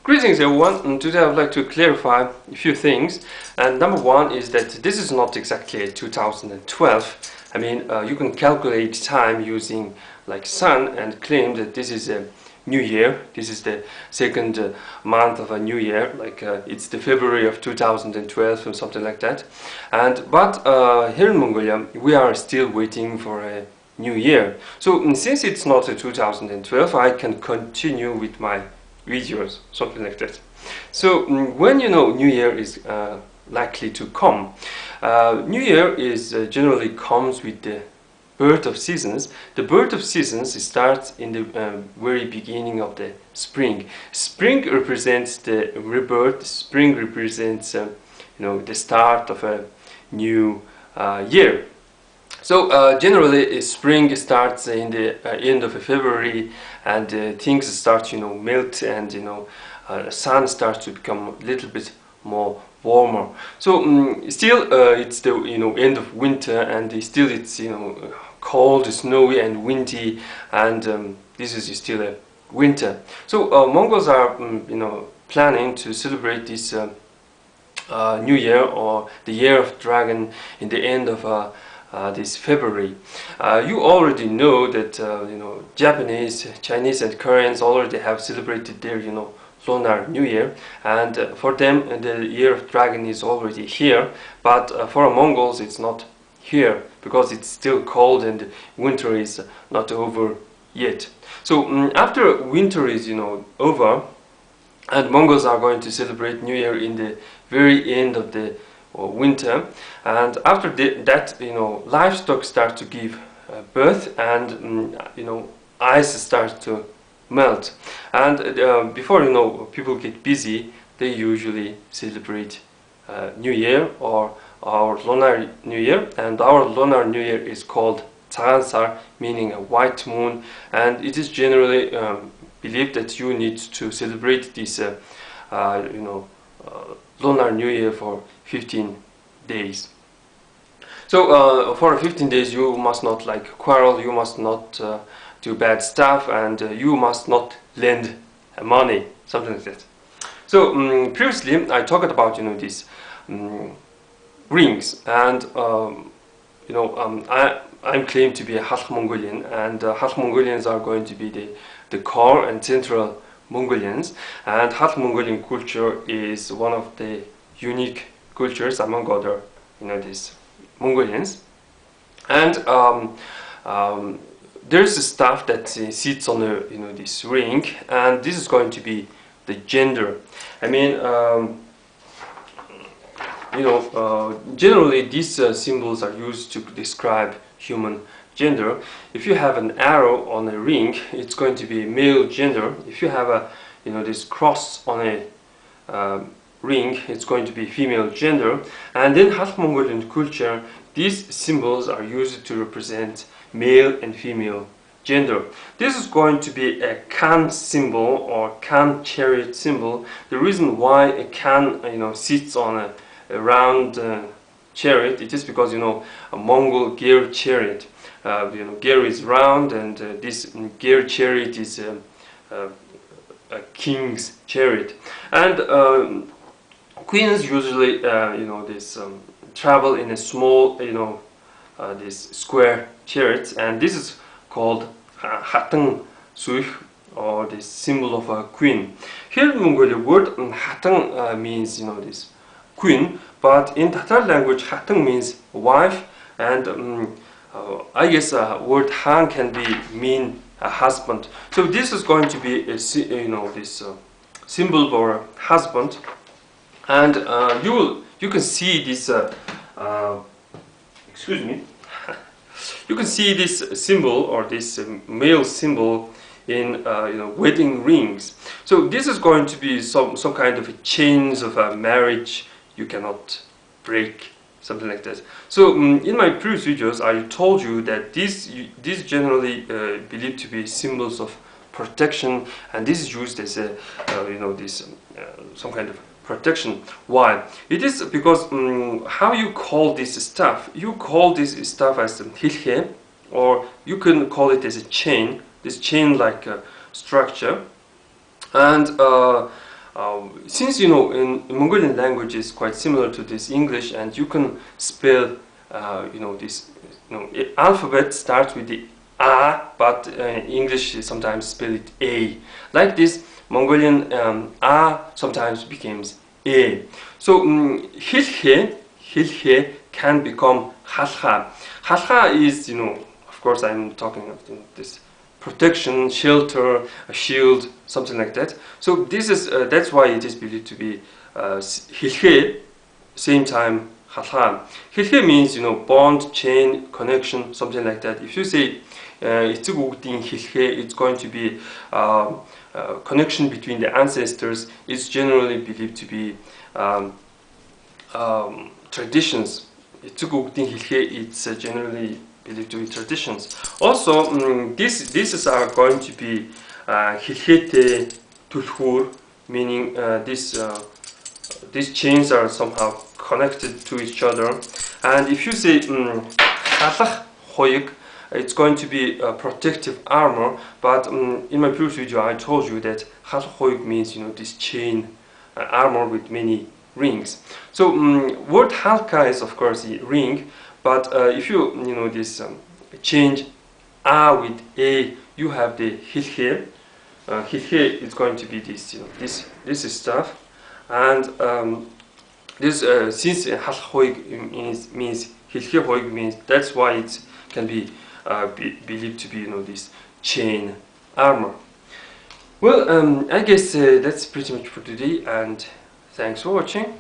Greetings everyone, and today I would like to clarify a few things. And number one is that this is not exactly 2012. I mean, you can calculate time using like sun and claim that this is a new year. This is the second month of a new year, like it's the February of 2012 or something like that. But here in Mongolia, we are still waiting for a new year. So since it's not a 2012, I can continue with my videos, something like that. So when you know New Year is likely to come, New Year is generally comes with the birth of seasons. The birth of seasons starts in the very beginning of the spring. Spring represents the rebirth. Spring represents the start of a new year. So generally, spring starts in the end of February, and things start, melt, and the sun starts to become a little bit more warmer. So still, it's the end of winter, and still it's cold, snowy, and windy, and this is still a winter. So Mongols are planning to celebrate this New Year, or the Year of Dragon, in the end of this February. You already know that Japanese, Chinese, and Koreans already have celebrated their Lunar New Year, and for them the Year of Dragon is already here. But for Mongols it's not here because it's still cold and winter is not over yet. So after winter is over, and Mongols are going to celebrate New Year in the very end of the winter, and after that livestock start to give birth, and ice starts to melt, and before people get busy, they usually celebrate New Year, or our Lunar New Year. And our Lunar New Year is called Tsansar, meaning a white moon, and it is generally believed that you need to celebrate this Lunar New Year for 15 days. So for 15 days you must not quarrel, you must not do bad stuff, and you must not lend money, something like that. So previously I talked about these rings, and I'm claimed to be a khAlkhA Mongolian, and khAlkhA Mongolians are going to be the core and central Mongolians, and khAlkhA Mongolian culture is one of the unique cultures among other these Mongolians. And there's a stuff that sits on this ring, and this is going to be the gender. I mean, generally these symbols are used to describe human gender. If you have an arrow on a ring, it's going to be male gender. If you have a this cross on a ring, it's going to be female gender. And in khAlkhA Mongolian culture, these symbols are used to represent male and female gender. This is going to be a Khaan symbol, or Khaan chariot symbol. The reason why a Khaan sits on a round chariot, it is because a Mongol ger chariot, ger is round, and this ger chariot is a king's chariot. And queens usually travel in a small this square chariots, and this is called Khatan Suikh, or the symbol of a queen. Here in Mongolia, word Khatan means this queen, but in Tatar language Khatan means wife, and I guess word Khaan can mean a husband. So this is going to be a this symbol for a husband, and you can see this excuse me. You can see this symbol, or this male symbol, in wedding rings. So this is going to be some kind of a chains of a marriage you cannot break, something like that. So in my previous videos I told you that these generally believed to be symbols of protection, and this is used as a some kind of protection. Why? It is because how you call this stuff? You call this stuff as khElkhE, or you can call it as a chain, this chain-like structure. And Since in Mongolian language is quite similar to this English, and you can spell this alphabet starts with the A, but English sometimes spell it A. Like this, Mongolian A sometimes becomes A. So khElkhE can become khAlkhA. khAlkhA is, of course, I'm talking of this protection, shelter, a shield, something like that. So this is that's why it is believed to be khElkhE, same time khAlkhA. khElkhE means bond, chain, connection, something like that. If you say khElkhE, it's going to be connection between the ancestors. It's generally believed to be traditions. It's generally believed to be traditions. Also, these are going to be khElkhE tulkhur, meaning these chains are somehow connected to each other. And if you say khAlkhA, it's going to be a protective armor. But in my previous video, I told you that khAlkhA means this chain armor with many rings. So word khAlkhA is of course a ring, but if you this change A with A, you have the khElkhE. khElkhE is going to be this this stuff, and this since khAlkhA means khElkhE means, that's why it can be believed to be this chain armor. Well, I guess that's pretty much for today, and thanks for watching.